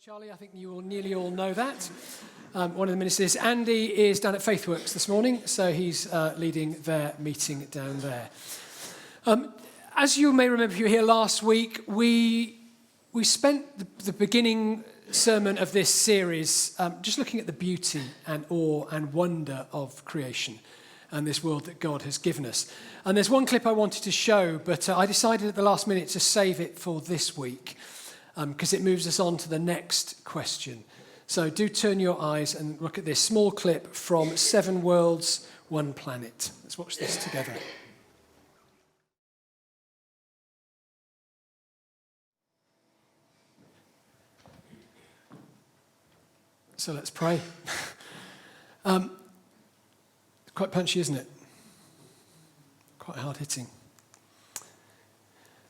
Charlie, I think you will nearly all know that. One of the ministers. Andy is down at Faithworks this morning, so he's leading their meeting down there. As you may remember, if you were here last week, we spent the beginning sermon of this series just looking at the beauty and awe and wonder of creation and this world that God has given us. And there's one clip I wanted to show, but I decided at the last minute to save it for this week because it moves us on to the next question. So do turn your eyes and look at this small clip from 7 Worlds, 1 Planet. Let's watch this together. So let's pray. Quite punchy, isn't it? Quite hard-hitting.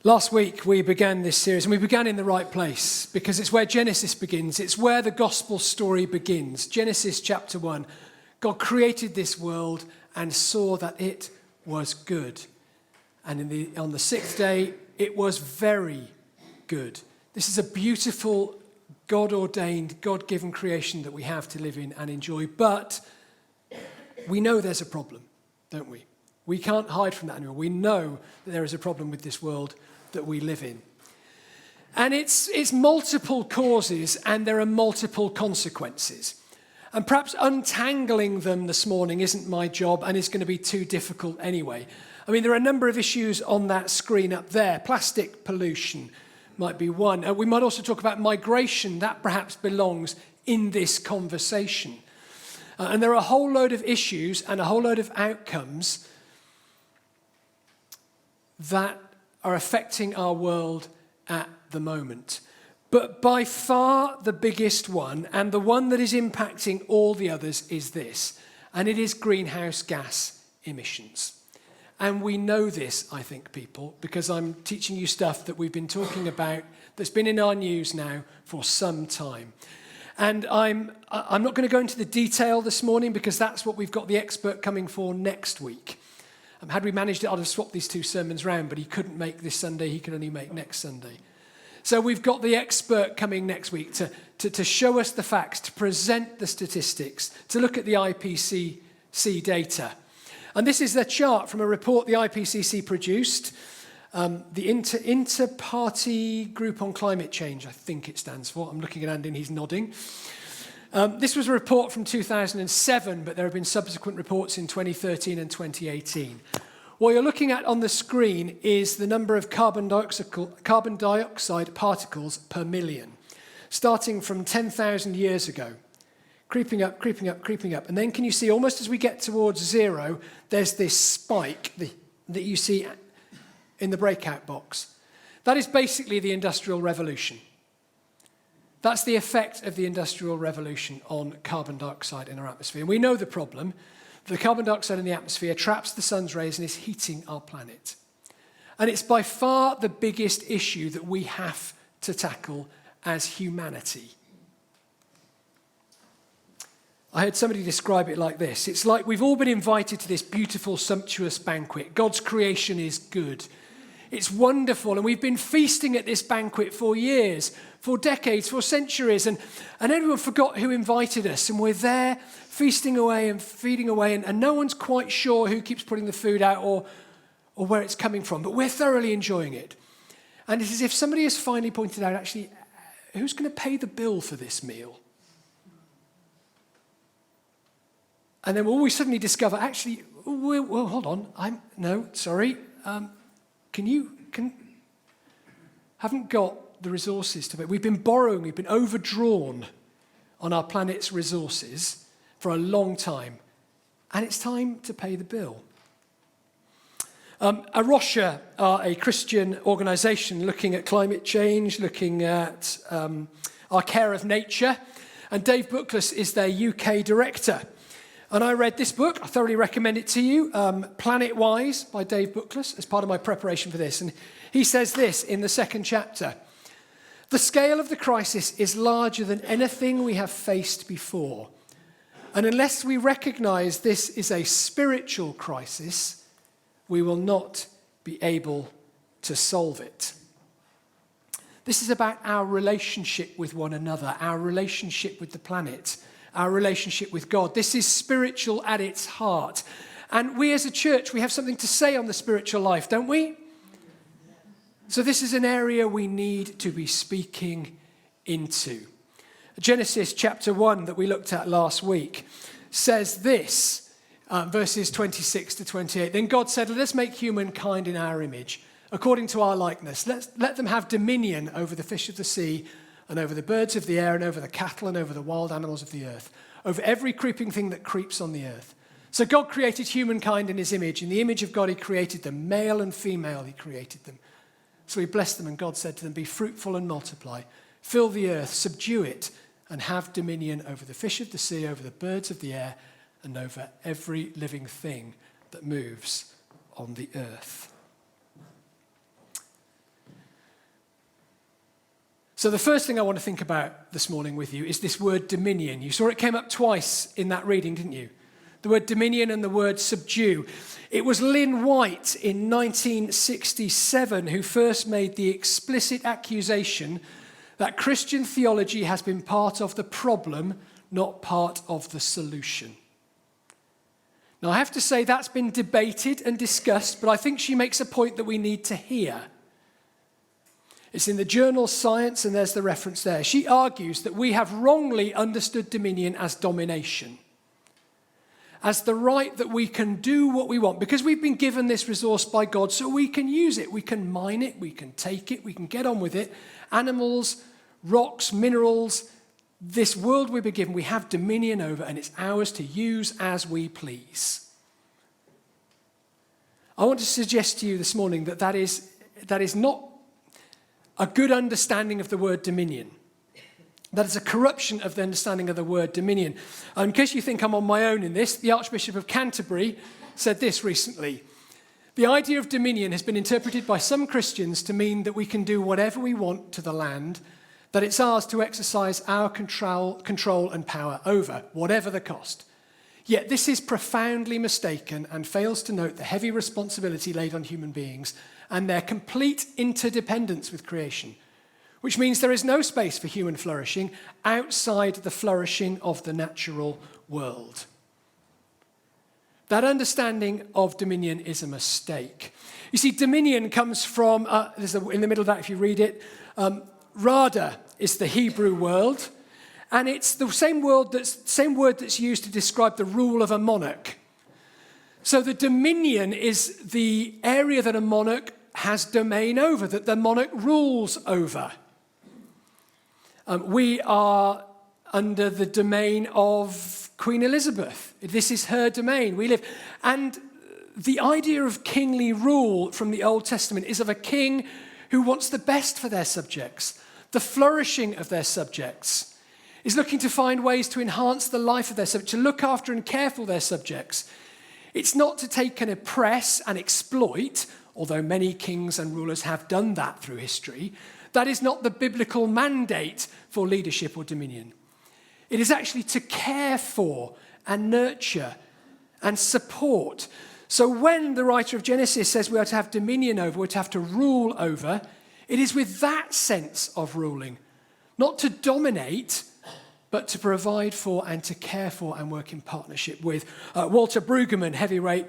Last week we began this series, and we began in the right place because it's where Genesis begins. It's where the gospel story begins. Genesis chapter 1. God created this world and saw that it was good. And on the 6th day, it was very good. This is a beautiful, God-ordained, God-given creation that we have to live in and enjoy. But we know there's a problem, don't we? We can't hide from that anymore. We know that there is a problem with this world that we live in. And it's multiple causes and there are multiple consequences. And perhaps untangling them this morning isn't my job and it's going to be too difficult anyway. I mean, there are a number of issues on that screen up there. Plastic pollution might be one. We might also talk about migration. That perhaps belongs in this conversation. And there are a whole load of issues and a whole load of outcomes that are affecting our world at the moment. But by far the biggest one, and the one that is impacting all the others, is this. And it is greenhouse gas emissions. And we know this, I think, people, because I'm teaching you stuff that we've been talking about that's been in our news now for some time. And I'm not going to go into the detail this morning because that's what we've got the expert coming for next week. Had we managed it, I'd have swapped these 2 sermons round, but he couldn't make this Sunday, he can only make next Sunday. So we've got the expert coming next week to show us the facts, to present the statistics, to look at the IPCC data. And this is the chart from a report the IPCC produced, the Inter-Party Group on Climate Change, I think it stands for. I'm looking at Andy and he's nodding. This was a report from 2007, but there have been subsequent reports in 2013 and 2018. What you're looking at on the screen is the number of carbon dioxide particles per million, starting from 10,000 years ago, creeping up, creeping up, creeping up. And then can you see, almost as we get towards 0, there's this spike that you see in the breakout box. That is basically the Industrial Revolution. That's the effect of the Industrial Revolution on carbon dioxide in our atmosphere. And we know the problem. The carbon dioxide in the atmosphere traps the sun's rays and is heating our planet. And it's by far the biggest issue that we have to tackle as humanity. I heard somebody describe it like this. It's like we've all been invited to this beautiful, sumptuous banquet. God's creation is good. It's wonderful, and we've been feasting at this banquet for years, for decades, for centuries, and everyone forgot who invited us, and we're there feasting away and feeding away, and no one's quite sure who keeps putting the food out or where it's coming from, but we're thoroughly enjoying it. And it's as if somebody has finally pointed out, actually, who's going to pay the bill for this meal? And then we suddenly discover, actually, well, hold on, haven't got the resources to pay. We've been borrowing, we've been overdrawn on our planet's resources for a long time, and it's time to pay the bill. Arosha are a Christian organisation looking at climate change, looking at our care of nature, and Dave Bookless is their UK director. And I read this book, I thoroughly recommend it to you, Planet-Wise by Dave Bookless, as part of my preparation for this. And he says this in the 2nd chapter. The scale of the crisis is larger than anything we have faced before. And unless we recognise this is a spiritual crisis, we will not be able to solve it. This is about our relationship with one another, our relationship with the planet, our relationship with God. This is spiritual at its heart. And we as a church, we have something to say on the spiritual life, don't we? So this is an area we need to be speaking into. Genesis chapter 1 that we looked at last week says this, verses 26 to 28. Then God said, let us make humankind in our image, according to our likeness. Let them have dominion over the fish of the sea and over the birds of the air and over the cattle and over the wild animals of the earth, over every creeping thing that creeps on the earth. So God created humankind in his image. In the image of God he created them. Male and female he created them. So he blessed them and God said to them, be fruitful and multiply. Fill the earth, subdue it, and have dominion over the fish of the sea, over the birds of the air, and over every living thing that moves on the earth. So the first thing I want to think about this morning with you is this word dominion. You saw it came up twice in that reading, didn't you? The word dominion and the word subdue. It was Lynn White in 1967 who first made the explicit accusation that Christian theology has been part of the problem, not part of the solution. Now, I have to say that's been debated and discussed, but I think she makes a point that we need to hear. It's in the journal Science, and there's the reference there. She argues that we have wrongly understood dominion as domination, as the right that we can do what we want, because we've been given this resource by God, so we can use it, we can mine it, we can take it, we can get on with it. Animals, rocks, minerals, this world we've been given, we have dominion over, and it's ours to use as we please. I want to suggest to you this morning that that is not a good understanding of the word dominion. That is a corruption of the understanding of the word dominion. In case you think I'm on my own in this, the Archbishop of Canterbury said this recently. The idea of dominion has been interpreted by some Christians to mean that we can do whatever we want to the land, that it's ours to exercise our control and power over, whatever the cost. Yet this is profoundly mistaken and fails to note the heavy responsibility laid on human beings and their complete interdependence with creation, which means there is no space for human flourishing outside the flourishing of the natural world. That understanding of dominion is a mistake. You see, dominion comes from, in the middle of that, if you read it, Rada is the Hebrew word, and it's the same word that's used to describe the rule of a monarch. So the dominion is the area that a monarch has domain over, that the monarch rules over. We are under the domain of Queen Elizabeth. This is her domain. We live. And the idea of kingly rule from the Old Testament is of a king who wants the best for their subjects, the flourishing of their subjects, is looking to find ways to enhance the life of their subjects, to look after and care for their subjects. It's not to take and oppress and exploit, although many kings and rulers have done that through history. That is not the biblical mandate for leadership or dominion. It is actually to care for and nurture and support. So when the writer of Genesis says we are to have dominion over, we're to have to rule over, it is with that sense of ruling, not to dominate, but to provide for and to care for and work in partnership with. Walter Brueggemann, heavyweight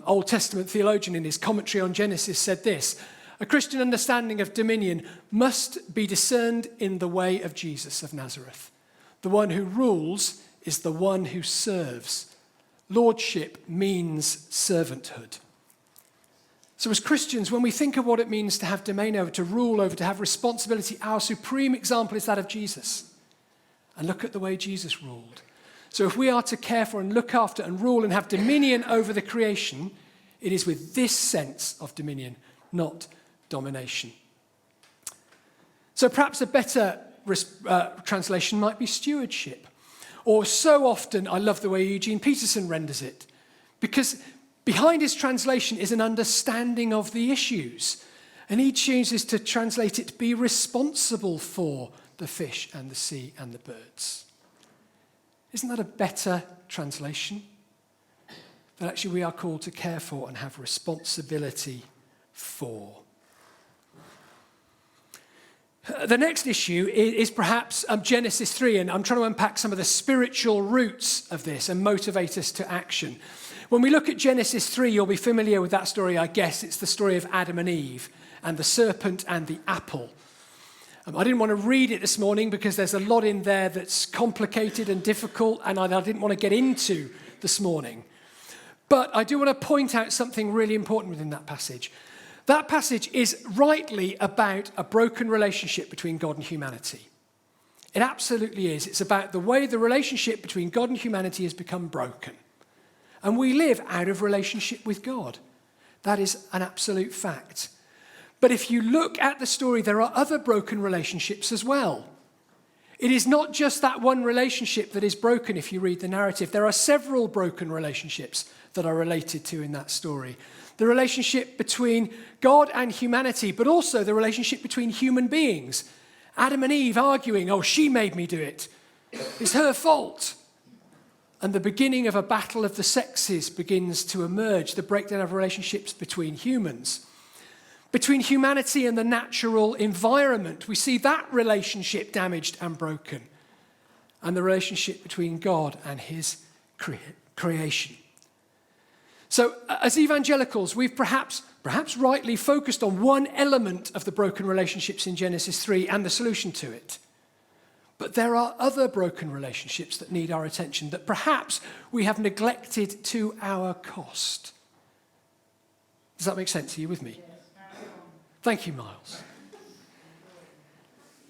Old Testament theologian, in his commentary on Genesis said this: a Christian understanding of dominion must be discerned in the way of Jesus of Nazareth. The one who rules is the one who serves. Lordship means servanthood. So as Christians, when we think of what it means to have domain over, to rule over, to have responsibility, our supreme example is that of Jesus. And look at the way Jesus ruled. So if we are to care for and look after and rule and have dominion over the creation, it is with this sense of dominion, not domination. So perhaps a better translation might be stewardship. Or so often, I love the way Eugene Peterson renders it, because behind his translation is an understanding of the issues. And he chooses to translate it, be responsible for the fish and the sea and the birds. Isn't that a better translation? That actually we are called to care for and have responsibility for. The next issue is perhaps Genesis 3, and I'm trying to unpack some of the spiritual roots of this and motivate us to action. When we look at Genesis 3, you'll be familiar with that story, I guess. It's the story of Adam and Eve and the serpent and the apple. I didn't want to read it this morning because there's a lot in there that's complicated and difficult, and I didn't want to get into this morning. But I do want to point out something really important within that passage. That passage is rightly about a broken relationship between God and humanity. It absolutely is. It's about the way the relationship between God and humanity has become broken. And we live out of relationship with God. That is an absolute fact. But if you look at the story, there are other broken relationships as well. It is not just that one relationship that is broken if you read the narrative. There are several broken relationships that are related to in that story. The relationship between God and humanity, but also the relationship between human beings. Adam and Eve arguing, oh, she made me do it. It's her fault. And the beginning of a battle of the sexes begins to emerge, the breakdown of relationships between humans. Between humanity and the natural environment, we see that relationship damaged and broken. And the relationship between God and his creation. So as evangelicals, we've perhaps rightly focused on one element of the broken relationships in Genesis 3 and the solution to it. But there are other broken relationships that need our attention that perhaps we have neglected to our cost. Does that make sense? Are you with me? Thank you, Miles.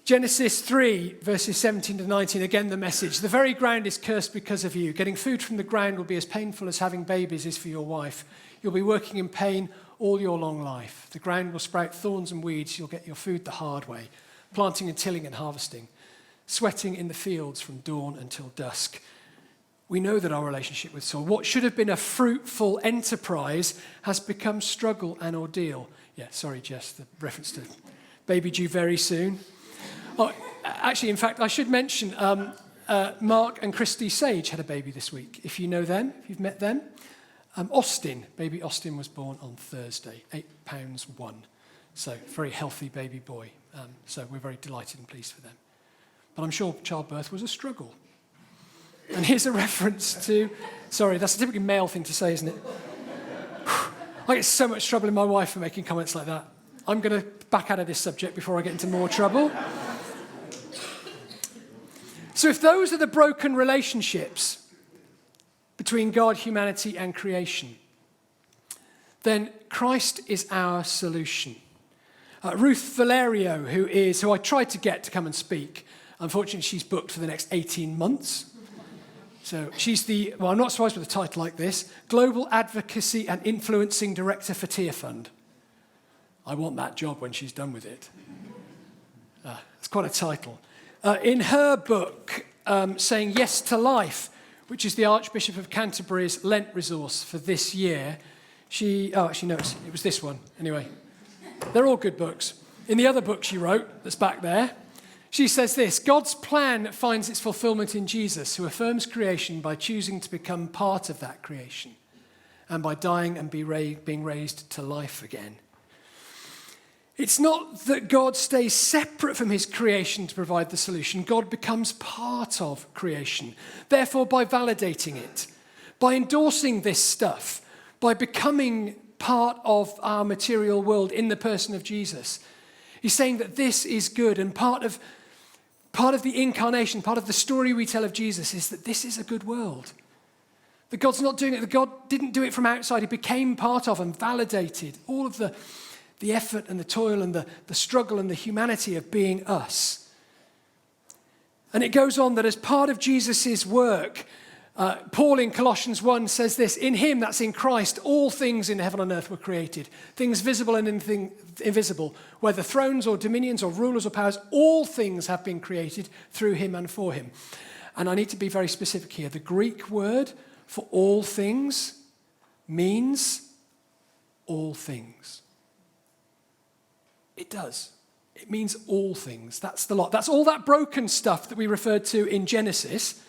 Genesis 3, verses 17 to 19, again the message. The very ground is cursed because of you. Getting food from the ground will be as painful as having babies is for your wife. You'll be working in pain all your long life. The ground will sprout thorns and weeds. You'll get your food the hard way, planting and tilling and harvesting, sweating in the fields from dawn until dusk. We know that our relationship with Saul, what should have been a fruitful enterprise, has become struggle and ordeal. Yeah, sorry, Jess, the reference to baby due very soon. Oh, actually, in fact, I should mention Mark and Christy Sage had a baby this week. If you know them, if you've met them. Baby Austin was born on Thursday, 8 pounds 1. So, very healthy baby boy. So we're very delighted and pleased for them. But I'm sure childbirth was a struggle. And here's a reference to, sorry, that's a typically male thing to say, isn't it? I get so much trouble in my wife for making comments like that. I'm going to back out of this subject before I get into more trouble. So if those are the broken relationships between God, humanity, and creation, then Christ is our solution. Ruth Valerio, who I tried to get to come and speak, unfortunately she's booked for the next 18 months. So she's I'm not surprised with a title like this, Global Advocacy and Influencing Director for Tear Fund. I want that job when she's done with it. It's quite a title. In her book, Saying Yes to Life, which is the Archbishop of Canterbury's Lent resource for this year, actually no, it was this one. Anyway, they're all good books. In the other book she wrote, that's back there, she says this: God's plan finds its fulfillment in Jesus, who affirms creation by choosing to become part of that creation and by dying and being raised to life again. It's not that God stays separate from his creation to provide the solution. God becomes part of creation. Therefore, by validating it, by endorsing this stuff, by becoming part of our material world in the person of Jesus, he's saying that this is good, and part of the incarnation, part of the story we tell of Jesus is that this is a good world. That God's not doing it, that God didn't do it from outside. He became part of and validated all of the effort and the toil and the struggle and the humanity of being us. And it goes on that as part of Jesus' work, Paul in Colossians 1 says this: in him, that's in Christ, all things in heaven and earth were created, things visible and invisible, whether thrones or dominions or rulers or powers, all things have been created through him and for him. And I need to be very specific here. The Greek word for all things means all things. It does. It means all things. That's the lot. That's all that broken stuff that we referred to in Genesis.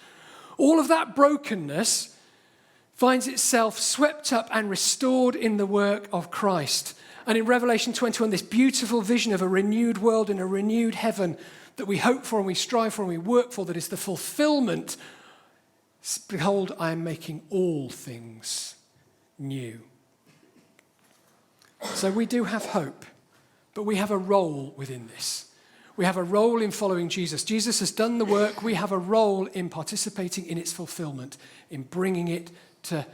All of that brokenness finds itself swept up and restored in the work of Christ. And in Revelation 21, this beautiful vision of a renewed world and a renewed heaven that we hope for and we strive for and we work for, that is the fulfillment. Behold, I am making all things new. So we do have hope, but we have a role within this. We have a role in following Jesus. Jesus has done the work. We have a role in participating in its fulfillment, in bringing it to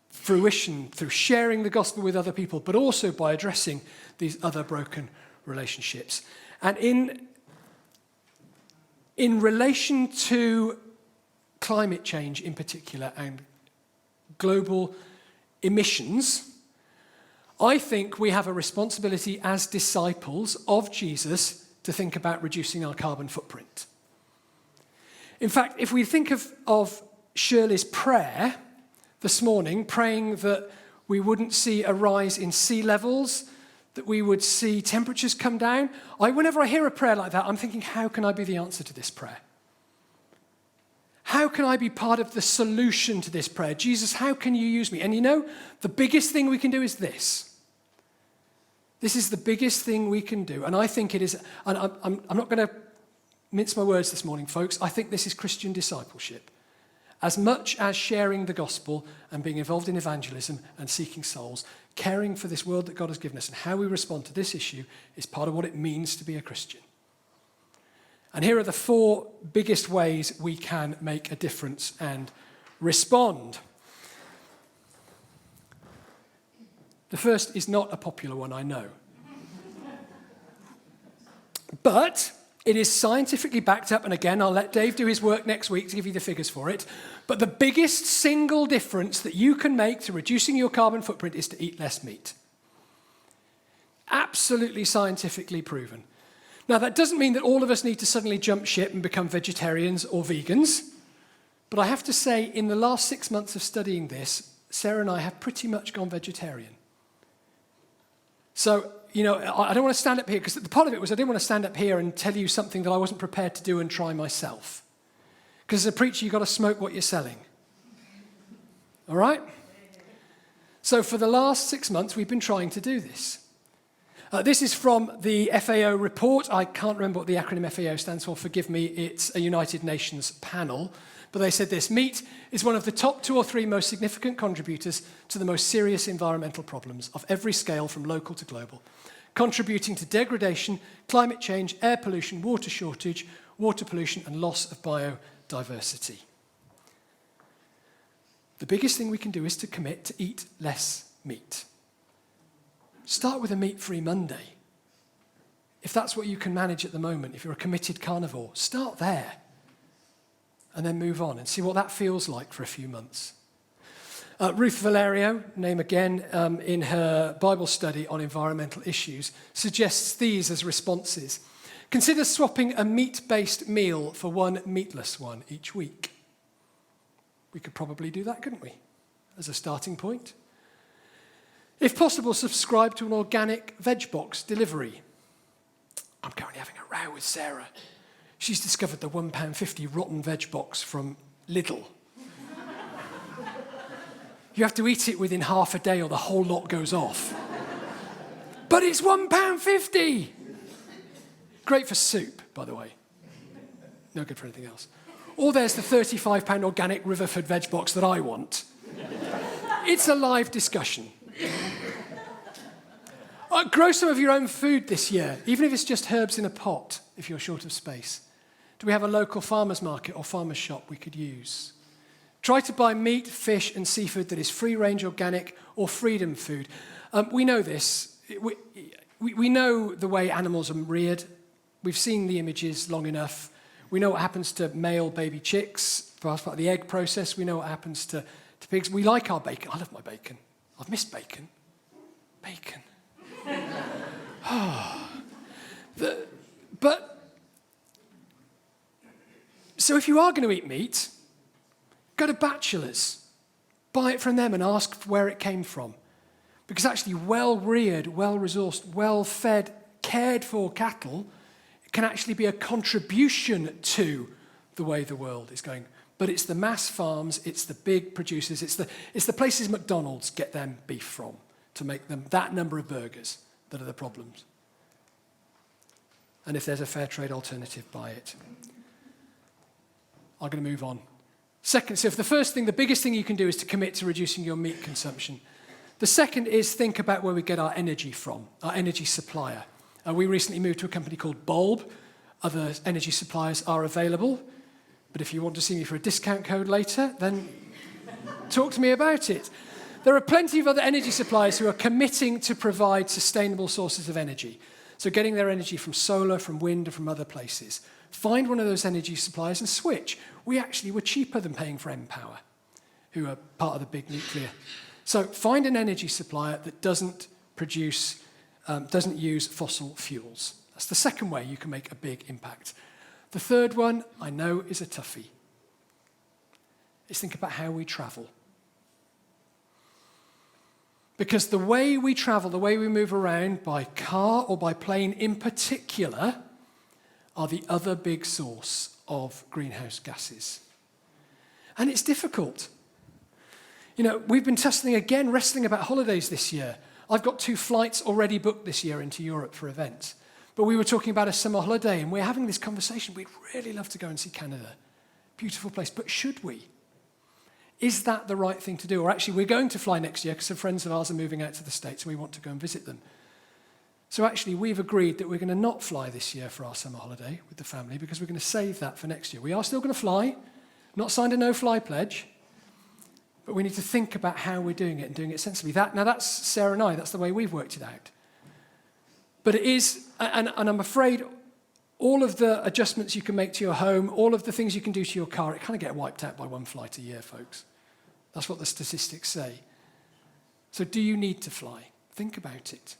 fruition through sharing the gospel with other people, but also by addressing these other broken relationships. And in relation to climate change in particular and global emissions, I think we have a responsibility as disciples of Jesus to think about reducing our carbon footprint. In fact, if we think of Shirley's prayer this morning, praying that we wouldn't see a rise in sea levels, that we would see temperatures come down, whenever I hear a prayer like that, I'm thinking, how can I be the answer to this prayer? How can I be part of the solution to this prayer? Jesus, how can you use me? And you know, the biggest thing we can do is this. This is the biggest thing we can do. And I think it is, and I'm not going to mince my words this morning, folks. I think this is Christian discipleship. As much as sharing the gospel and being involved in evangelism and seeking souls, caring for this world that God has given us and how we respond to this issue is part of what it means to be a Christian. And here are the 4 biggest ways we can make a difference and respond. The first is not a popular one, I know. But it is scientifically backed up, and again, I'll let Dave do his work next week to give you the figures for it. But the biggest single difference that you can make to reducing your carbon footprint is to eat less meat. Absolutely scientifically proven. Now, that doesn't mean that all of us need to suddenly jump ship and become vegetarians or vegans. But I have to say, in the last 6 months of studying this, Sarah and I have pretty much gone vegetarian. So, you know, I don't want to stand up here, because the part of it was I didn't want to stand up here and tell you something that I wasn't prepared to do and try myself. Because as a preacher, you've got to smoke what you're selling. All right? So for the last 6 months, we've been trying to do this. This is from the FAO report. I can't remember what the acronym FAO stands for. Forgive me, it's a United Nations panel. But they said this: meat is one of the top 2 or 3 most significant contributors to the most serious environmental problems of every scale from local to global, contributing to degradation, climate change, air pollution, water shortage, water pollution, and loss of biodiversity. The biggest thing we can do is to commit to eat less meat. Start with a meat-free Monday. If that's what you can manage at the moment, if you're a committed carnivore, start there. And then move on and see what that feels like for a few months. Ruth Valerio, name again, in her Bible study on environmental issues, suggests these as responses. Consider swapping a meat-based meal for one meatless one each week. We could probably do that, couldn't we, as a starting point? If possible, subscribe to an organic veg box delivery. I'm currently having a row with Sarah. She's discovered the £1.50 rotten veg box from Lidl. You have to eat it within half a day or the whole lot goes off. But it's £1.50! Great for soup, by the way. No good for anything else. Or there's the £35 organic Riverford veg box that I want. It's a live discussion. Grow some of your own food this year, even if it's just herbs in a pot, if you're short of space. Do we have a local farmer's market or farmer's shop we could use? Try to buy meat, fish, and seafood that is free-range organic or freedom food. We know this. We know the way animals are reared. We've seen the images long enough. We know what happens to male baby chicks, part of the egg process. We know what happens to pigs. We like our bacon. I love my bacon. I've missed bacon. Bacon. So if you are going to eat meat, go to Bachelors, buy it from them and ask where it came from. Because actually well-reared, well-resourced, well-fed, cared-for cattle can actually be a contribution to the way the world is going. But it's the mass farms, it's the big producers, it's the places McDonald's get them beef from to make them that number of burgers. that are the problems. And if there's a fair trade alternative, buy it. I'm going to move on. Second, so if the biggest thing you can do is to commit to reducing your meat consumption. The second is think about where we get our energy from, our energy supplier. We recently moved to a company called Bulb. Other energy suppliers are available. But if you want to see me for a discount code later, then talk to me about it. There are plenty of other energy suppliers who are committing to provide sustainable sources of energy. So getting their energy from solar, from wind, and from other places. Find one of those energy suppliers and switch. We actually were cheaper than paying for Empower, who are part of the big nuclear. So find an energy supplier that doesn't use fossil fuels. That's the second way you can make a big impact. The third one, I know, is a toughie. Is think about how we travel. Because the way we travel, the way we move around by car or by plane in particular, are the other big source of greenhouse gases. And it's difficult. You know, we've been wrestling about holidays this year. I've got 2 flights already booked this year into Europe for events. But we were talking about a summer holiday, and we're having this conversation. We'd really love to go and see Canada. Beautiful place, but should we? Is that the right thing to do? Or actually, we're going to fly next year because some friends of ours are moving out to the States, and we want to go and visit them. So actually, we've agreed that we're going to not fly this year for our summer holiday with the family because we're going to save that for next year. We are still going to fly, not signed a no-fly pledge, but we need to think about how we're doing it and doing it sensibly. Now that's Sarah and I, that's the way we've worked it out. But it is, and I'm afraid all of the adjustments you can make to your home, all of the things you can do to your car, it kind of get wiped out by 1 flight a year, folks. That's what the statistics say. So do you need to fly? Think about it.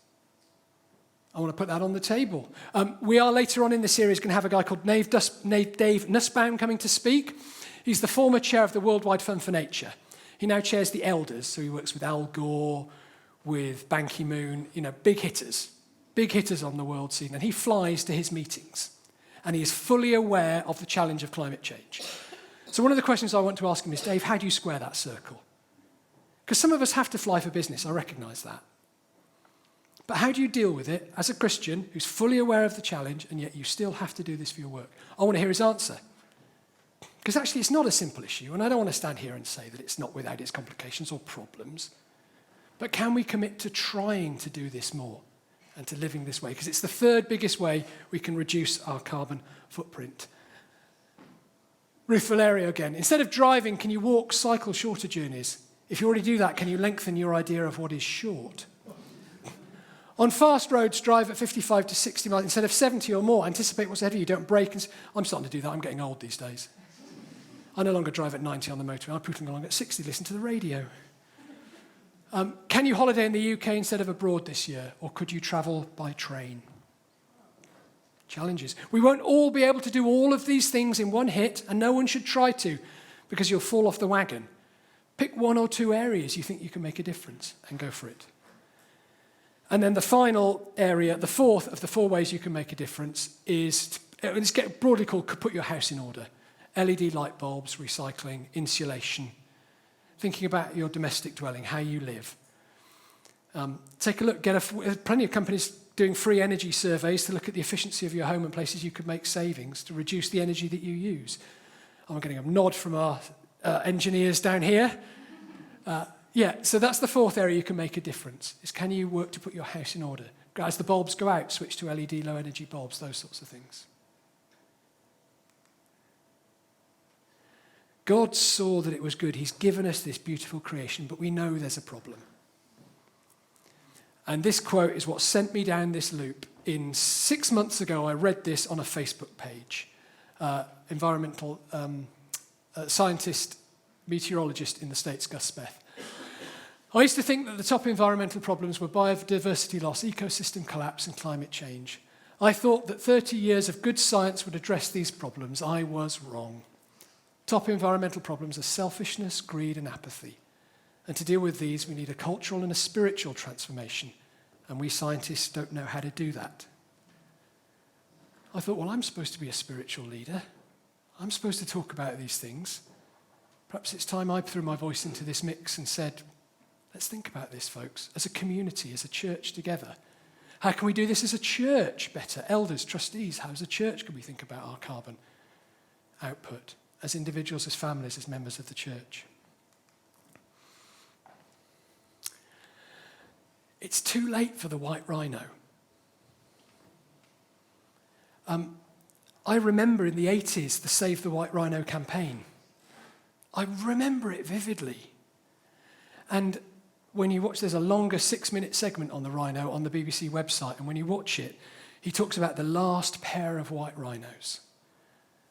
I want to put that on the table. We are later on in the series going to have a guy called Dave Nussbaum coming to speak. He's the former chair of the Worldwide Fund for Nature. He now chairs the Elders, so he works with Al Gore, with Ban Ki-moon, big hitters on the world scene. And he flies to his meetings. And he is fully aware of the challenge of climate change. So one of the questions I want to ask him is, Dave, how do you square that circle? Because some of us have to fly for business, I recognise that. But how do you deal with it as a Christian who's fully aware of the challenge and yet you still have to do this for your work? I want to hear his answer. Because actually it's not a simple issue, and I don't want to stand here and say that it's not without its complications or problems. But can we commit to trying to do this more and to living this way? Because it's the third biggest way we can reduce our carbon footprint. Ruth Valerio again. Instead of driving, can you walk, cycle shorter journeys? If you already do that, can you lengthen your idea of what is short? On fast roads, drive at 55 to 60 miles instead of 70 or more. Anticipate what's ahead of you. Don't brake. I'm starting to do that. I'm getting old these days. I no longer drive at 90 on the motorway. I'm putting along at 60. Listen to the radio. Can you holiday in the UK instead of abroad this year? Or could you travel by train? Challenges. We won't all be able to do all of these things in one hit, and no one should try to, because you'll fall off the wagon. Pick 1 or 2 areas you think you can make a difference and go for it. And then the final area, the fourth of the 4 ways you can make a difference is, it's broadly called put your house in order. LED light bulbs, recycling, insulation, thinking about your domestic dwelling, how you live. Take a look, plenty of companies doing free energy surveys to look at the efficiency of your home and places you could make savings to reduce the energy that you use. I'm getting a nod from our engineers down here. So that's the 4th area you can make a difference, is can you work to put your house in order? As the bulbs go out, switch to LED low energy bulbs, those sorts of things. God saw that it was good. He's given us this beautiful creation, but we know there's a problem. And this quote is what sent me down this loop. 6 months ago, I read this on a Facebook page. Environmental scientist, meteorologist in the States, Gus Speth. I used to think that the top environmental problems were biodiversity loss, ecosystem collapse, and climate change. I thought that 30 years of good science would address these problems. I was wrong. Top environmental problems are selfishness, greed, and apathy. And to deal with these, we need a cultural and a spiritual transformation. And we scientists don't know how to do that. I thought, well, I'm supposed to be a spiritual leader. I'm supposed to talk about these things. Perhaps it's time I threw my voice into this mix and said, let's think about this, folks, as a community, as a church together. How can we do this as a church better? Elders, trustees, how as a church can we think about our carbon output? As individuals, as families, as members of the church. It's too late for the white rhino. I remember in the 80s the Save the White Rhino campaign. I remember it vividly. And when you watch, there's a longer 6-minute segment on the rhino on the BBC website, and when you watch it, he talks about the last pair of white rhinos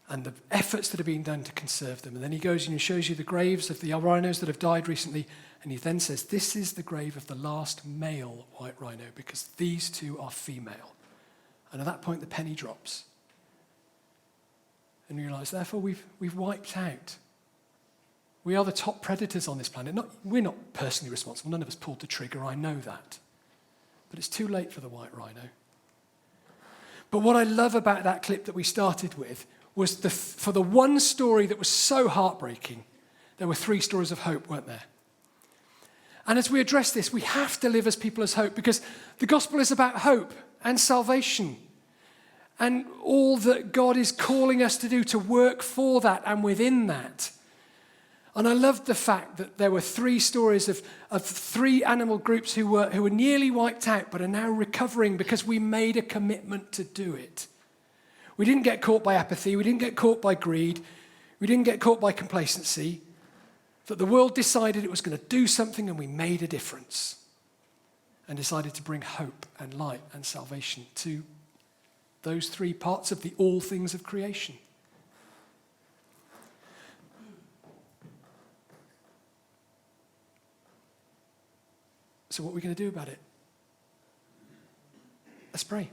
and the efforts that are being done to conserve them. And then he goes and he shows you the graves of the rhinos that have died recently, and he then says, this is the grave of the last male white rhino because these two are female. And at that point, the penny drops. And you realize, therefore, we've wiped out. We are the top predators on this planet. We're not personally responsible. None of us pulled the trigger. I know that. But it's too late for the white rhino. But what I love about that clip that we started with was for the one story that was so heartbreaking, there were 3 stories of hope, weren't there? And as we address this, we have to live as people as hope, because the gospel is about hope and salvation and all that God is calling us to do to work for that and within that. And I loved the fact that there were 3 stories of 3 animal groups who were nearly wiped out but are now recovering because we made a commitment to do it. We didn't get caught by apathy. We didn't get caught by greed. We didn't get caught by complacency. That the world decided it was going to do something, and we made a difference and decided to bring hope and light and salvation to those 3 parts of the all things of creation. So what are we going to do about it? Let's pray.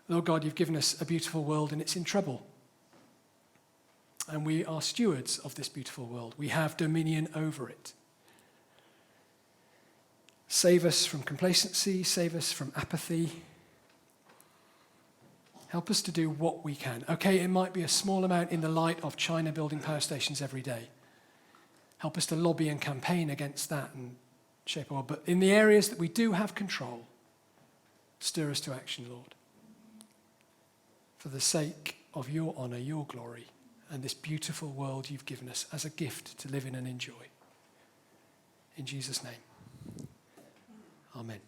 Lord God, you've given us a beautiful world and it's in trouble. And we are stewards of this beautiful world. We have dominion over it. Save us from complacency, save us from apathy. Help us to do what we can. Okay, it might be a small amount in the light of China building power stations every day. Help us to lobby and campaign against that and shape our world. But in the areas that we do have control, stir us to action, Lord. For the sake of your honor, your glory, and this beautiful world you've given us as a gift to live in and enjoy. In Jesus' name, amen.